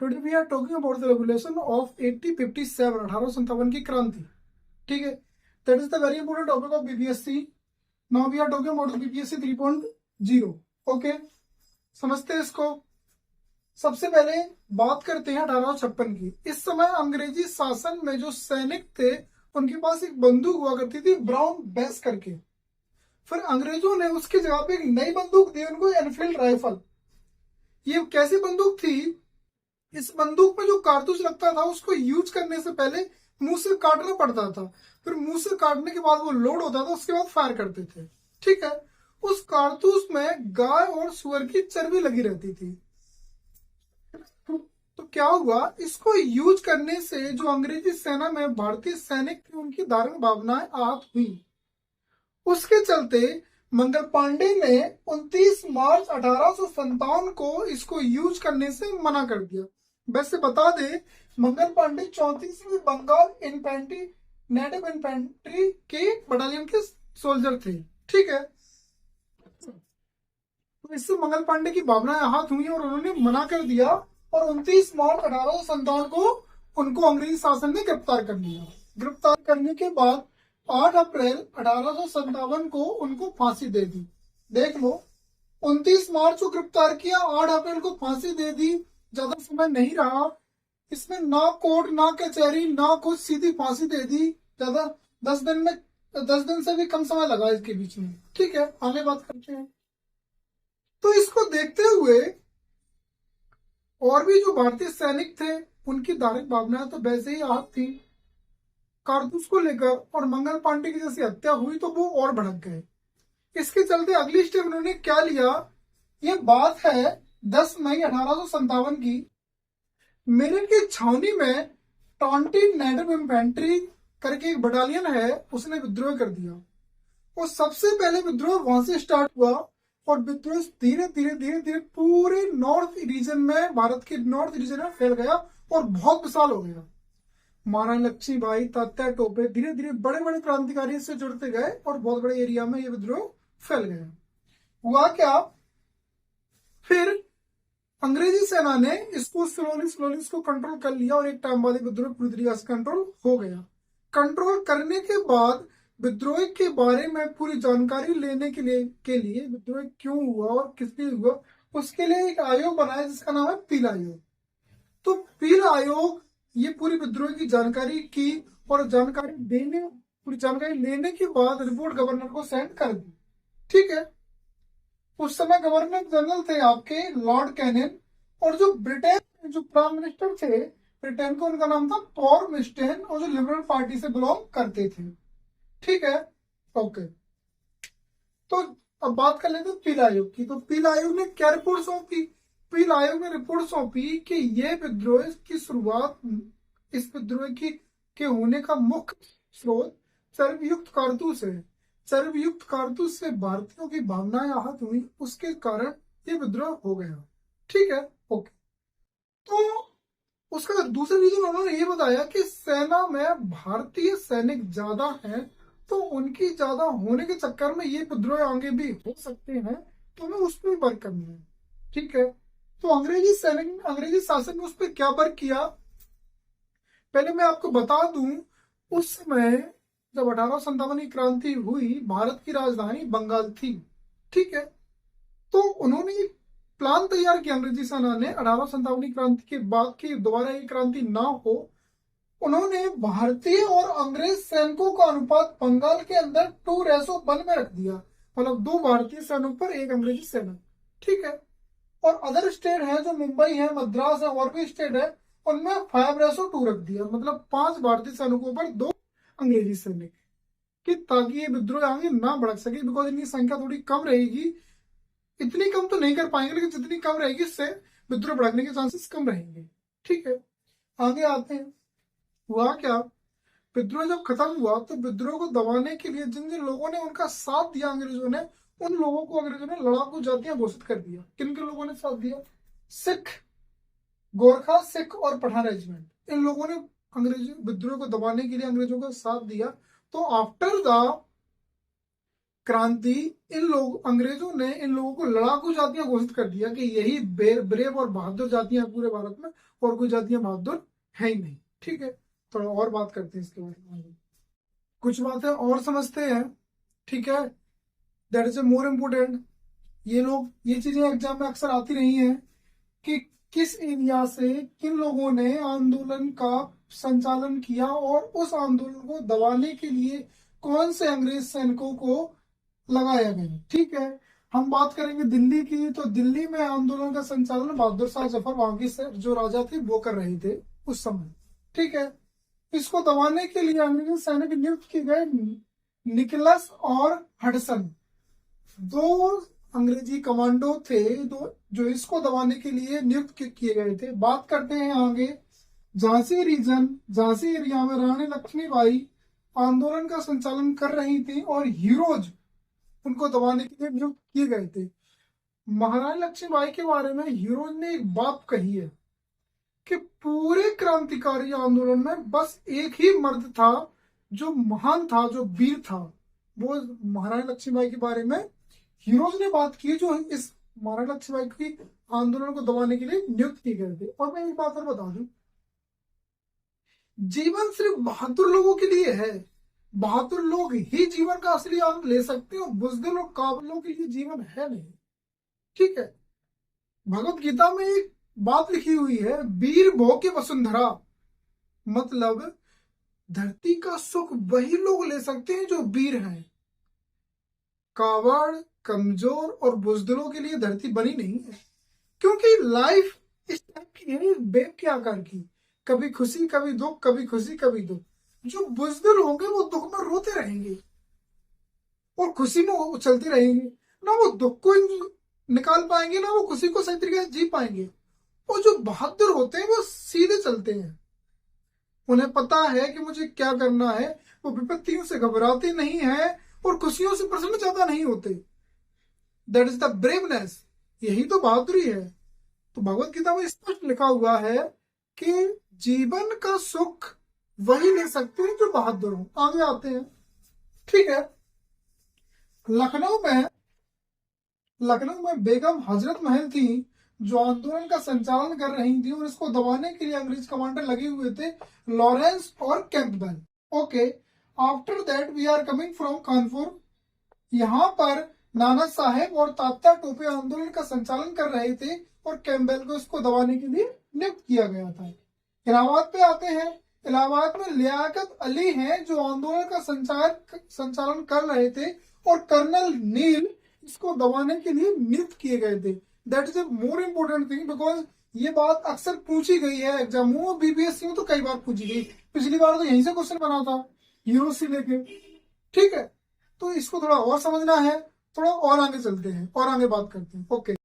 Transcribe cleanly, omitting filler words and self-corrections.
Today we are talking about the revolution of 1857, 1857 की क्रांति। ठीक है, that is the very important topic of BPSC. Now we are talking about the BPSC 3.0। Okay, समझते हैं इसको। सबसे पहले बात करते हैं 1856 की। इस समय अंग्रेजी शासन में जो सैनिक थे उनके पास एक बंदूक हुआ करती थी ब्राउन बेस करके। फिर अंग्रेजों ने उसकी जगह पे एक नई बंदूक दी उनको, एनफील्ड राइफल। ये कैसी बंदूक थी? इस बंदूक में जो कारतूस लगता था उसको यूज करने से पहले मुंह से काटना पड़ता था। फिर मुंह से काटने के बाद वो लोड होता था, उसके बाद फायर करते थे। ठीक है, उस कारतूस में गाय और सुअर की चर्बी लगी रहती थी। तो क्या हुआ, इसको यूज करने से जो अंग्रेजी सेना में भारतीय सैनिक थे उनकी धार्मिक भावनाएं आहत हुई। उसके चलते मंगल पांडे ने 29 मार्च 1857 को इसको यूज करने से मना कर दिया। वैसे बता दे, मंगल पांडे 34वीं बंगाल इन्फेंट्री नेटिव इन्फेंट्री के बटालियन के सोल्जर थे। ठीक है, तो इससे मंगल पांडे की भावनाएं आहत हुई और उन्होंने मना कर दिया। और 29 मार्च 1857 को उनको अंग्रेजी शासन ने गिरफ्तार कर लिया। गिरफ्तार करने के बाद 8 अप्रैल 1857 को उनको फांसी दे दी। देख लो, 29 मार्च को गिरफ्तार किया, 8 अप्रैल को फांसी दे दी। ज्यादा समय नहीं रहा इसमें, ना कोर्ट ना कचहरी ना कुछ, सीधी फांसी दे दी। ज्यादा 10 दिन में, 10 दिन से भी कम समय लगा इसके बीच में। ठीक है, आगे बात करते हैं। तो इसको देखते हुए और भी जो भारतीय सैनिक थे उनकी धार्मिक भावनाएं तो वैसे ही आहत थी कारतूस को लेकर, और मंगल पांडे की जैसी हत्या हुई तो वो और भड़क गए। इसके चलते अगली स्टेप उन्होंने क्या लिया, ये बात है 10 मई 1857 की। मेरठ की छावनी में टॉन्टी नेटिव इन्फेंट्री करके एक बटालियन है, उसने विद्रोह कर दिया। और सबसे पहले विद्रोह वहां से स्टार्ट हुआ और विद्रोह धीरे धीरे धीरे धीरे पूरे नॉर्थ रीजन में, भारत के नॉर्थ रीजन में फैल गया और बहुत विशाल हो गया। महाराणा लक्ष्मीबाई, तात्या टोपे, धीरे धीरे बड़े बड़े क्रांतिकारी से जुड़ते गए और बहुत बड़े एरिया में ये विद्रोह फैल गया। हुआ क्या, फिर अंग्रेजी सेना ने इसको स्लोली स्लोली इसको कंट्रोल कर लिया और एक टाइम बाद विद्रोह पूरी तरीके से कंट्रोल हो गया। कंट्रोल करने के बाद विद्रोह के बारे में पूरी जानकारी लेने के लिए विद्रोह क्यों हुआ और किस लिए हुआ, उसके लिए एक आयोग बनाया जिसका नाम है पीला आयोग। तो पीला आयोग ये पूरी विद्रोह की जानकारी की और पूरी जानकारी लेने के बाद रिपोर्ट गवर्नर को सेंड कर दी। ठीक है, उस समय गवर्नर जनरल थे आपके लॉर्ड कैनिन, और जो ब्रिटेन जो प्राइम मिनिस्टर थे ब्रिटेन को, उनका नाम था पॉर्मस्टेन, और जो लिबरल पार्टी से बिलोंग करते थे। ठीक है, ओके। तो अब बात कर लेते हैं पीला आयोग की। तो पीला आयोग ने क्या रिपोर्ट सौंपी? पीला आयोग ने रिपोर्ट सौंपी कि यह विद्रोह की शुरुआत, इस विद्रोह के होने का मुख्य स्रोत चर्बयुक्त कारतूस है। चर्बयुक्त कारतूस से भारतीयों की भावनाएं आहत हुई, उसके कारण ये विद्रोह हो गया। ठीक है, ओके। तो उसका दूसरा रीजन उन्होंने ये बताया कि सेना में भारतीय सैनिक ज्यादा हैं, तो उनकी ज्यादा होने के चक्कर में ये विद्रोह आगे भी हो सकते हैं, तो हमें उस पर वर्क करना है। ठीक है, तो अंग्रेजी शासन ने उस पर क्या वर्क किया, पहले मैं आपको बता दूं। उस समय जब 1857 की क्रांति हुई, भारत की राजधानी बंगाल थी। ठीक है, तो उन्होंने एक प्लान तैयार किया अंग्रेजी सेना ने 1857 की क्रांति के बाद की दोबारा ये क्रांति ना हो। उन्होंने भारतीय और अंग्रेज सैनिकों का अनुपात बंगाल के अंदर 2:1 में रख दिया, मतलब 2 भारतीय सैनिक पर 1 अंग्रेजी सैनिक। ठीक है, और अदर स्टेट है जो मुंबई है, मद्रास है, और भी स्टेट है, उनमें 5:2 रख दिया, मतलब 5 भारतीय सैनिकों पर 2 अंग्रेजी सैनिक, कि ताकि ये विद्रोह आगे ना बढ़ सके, बिकॉज इनकी संख्या थोड़ी कम रहेगी। इतनी कम तो नहीं कर पाएंगे, लेकिन जितनी कम रहेगी इससे विद्रोह भड़कने के चांसेस कम रहेंगे। ठीक है, आगे आते हैं। हुआ क्या, विद्रोह जब खत्म हुआ तो विद्रोह को दबाने के लिए जिन जिन लोगों ने उनका साथ दिया अंग्रेजों ने, उन लोगों को अंग्रेजों ने लड़ाकू जातियां घोषित कर दिया। किन किन लोगों ने साथ दिया? सिख, गोरखा, सिख और पठान रेजिमेंट, इन लोगों ने अंग्रेजी विद्रोह को दबाने के लिए अंग्रेजों का साथ दिया। तो आफ्टर द क्रांति, इन लोग अंग्रेजों ने इन लोगों को लड़ाकू जातियां घोषित कर दिया कि यही ब्रेव और बहादुर जातियां हैं पूरे भारत में, और कोई जातियां बहादुर है ही नहीं। ठीक है, थोड़ा और बात करते हैं इसके बारे में, कुछ बातें और समझते हैं। ठीक है, that is a more important. ये चीजें एग्जाम में अक्सर आती रही हैं कि किस एरिया से किन लोगों ने आंदोलन का संचालन किया और उस आंदोलन को दबाने के लिए कौन से अंग्रेज सैनिकों को लगाया गया। ठीक है, हम बात करेंगे दिल्ली की, तो दिल्ली में आंदोलन का संचालन बहादुर शाह जफर वहां के जो राजा थे वो कर रहे थे उस समय। ठीक है, इसको दबाने के लिए अंग्रेजी सैनिक नियुक्त किए गए निकोलस और हडसन, दो अंग्रेजी कमांडो थे जो इसको दबाने के लिए नियुक्त किए गए थे। बात करते हैं आगे, झांसी रीजन, झांसी एरिया में रानी लक्ष्मीबाई आंदोलन का संचालन कर रही थी और हीरोज उनको दबाने के लिए नियुक्त किए गए थे। महारानी लक्ष्मीबाई के बारे में हीरोज ने एक बात कही है कि पूरे क्रांतिकारी आंदोलन में बस एक ही मर्द था जो महान था, जो वीर था। वो महारानी लक्ष्मीबाई के बारे में हीरोज ने बात की जो इस महारानी लक्ष्मीबाई की आंदोलन को दबाने के लिए नियुक्त किए गए थे। और मैं एक बात और बता दूं, जीवन सिर्फ बहादुर लोगों के लिए है। बहादुर लोग ही जीवन का असली आनंद ले सकते हैं और बुज़दिल और काबिलों के लिए जीवन है नहीं। ठीक है, भगवत गीता में एक बात लिखी हुई है, वीर भोग के वसुंधरा, मतलब धरती का सुख वही लोग ले सकते हैं जो वीर हैं। कावड़, कमजोर और बुज़दिलों के लिए धरती बनी नहीं है, क्योंकि लाइफ इस टाइप की है, वेव के आकार की, कभी खुशी कभी दुख, कभी खुशी कभी दुख। जो बुज़दिल होंगे वो दुख में रोते रहेंगे और खुशी में उछलते रहेंगे, ना वो दुख को निकाल पाएंगे ना वो खुशी को सही तरीके से जी पाएंगे। और जो बहादुर होते हैं वो सीधे चलते हैं, उन्हें पता है कि मुझे क्या करना है, वो विपत्तियों से घबराते नहीं है और खुशियों से प्रसन्न ज्यादा नहीं होते। दैट इज द ब्रेवनेस, यही तो बहादुरी है। तो भगवत गीता में स्पष्ट लिखा हुआ है कि जीवन का सुख वही ले सकते हैं जो बहादुर हो। आगे आते हैं। ठीक है, लखनऊ में बेगम हजरत महल थी जो आंदोलन का संचालन कर रही थी और इसको दबाने के लिए अंग्रेज कमांडर लगे हुए थे, लॉरेंस और Campbell. Okay, after that we are coming from Kanpur. यहाँ पर नाना साहेब और तात्या टोपे आंदोलन का संचालन कर रहे थे और कैंपबेल को इसको दबाने के लिए नियुक्त किया गया था। इलाहाबाद पे आते हैं। इलाहाबाद में लियाकत अली हैं जो आंदोलन का संचालन कर रहे थे और कर्नल नील इसको दबाने के लिए नियुक्त किए गए थे। That is a more important thing, because ये बात अक्सर पूछी गई है एग्जामों में, बीपीएससी में तो कई बार पूछी गई। पिछली बार तो यहीं से क्वेश्चन बना था हीरो से लेके। ठीक है, तो इसको थोड़ा और समझना है, थोड़ा और आगे चलते हैं और आगे बात करते हैं। ओके।